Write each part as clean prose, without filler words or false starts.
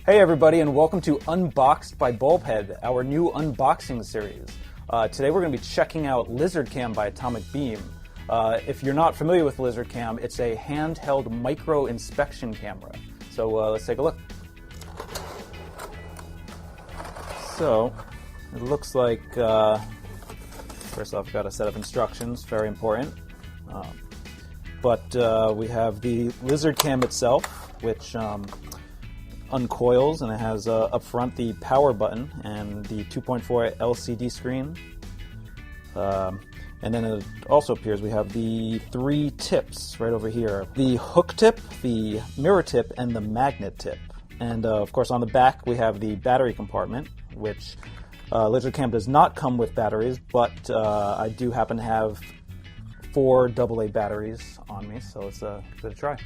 Hey everybody, and welcome to Unboxed by BulbHead, our new unboxing series. Today we're going to be checking out LizardCam by Atomic Beam. If you're not familiar with LizardCam, it's a handheld micro inspection camera. So let's take a look. So it looks like, first off, we've got a set of instructions, very important. But we have the LizardCam itself, which uncoils, and it has up front the power button and the 2.4 LCD screen. And then it also appears we have the three tips right over here. The hook tip, the mirror tip, and the magnet tip. And of course on the back we have the battery compartment, which LizardCam does not come with batteries, but I do happen to have 4 AA batteries on me, so let's give it a try.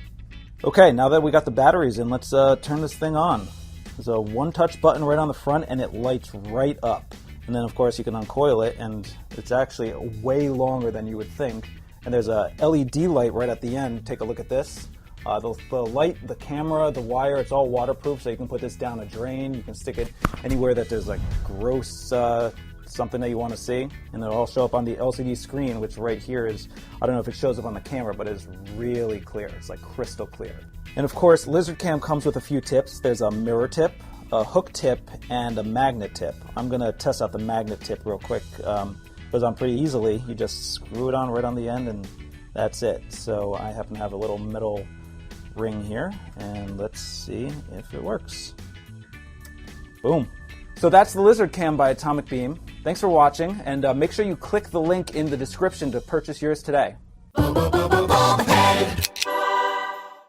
Okay, now that we got the batteries in, let's turn this thing on. There's a one-touch button right on the front, and it lights right up. And then, of course, you can uncoil it, and it's actually way longer than you would think. And there's a LED light right at the end. Take a look at this. The light, the camera, the wire, it's all waterproof, so you can put this down a drain. You can stick it anywhere that there's like gross something that you want to see, and it'll all show up on the LCD screen, which right here is, I don't know if it shows up on the camera, but it's really clear. It's like crystal clear. And of course, LizardCam comes with a few tips. There's a mirror tip, a hook tip, and a magnet tip. I'm going to test out the magnet tip real quick. Goes on pretty easily. You just screw it on right on the end, and that's it. So I happen to have a little metal ring here, and let's see if it works. Boom. So that's the LizardCam by Atomic Beam. Thanks for watching, and make sure you click the link in the description to purchase yours today.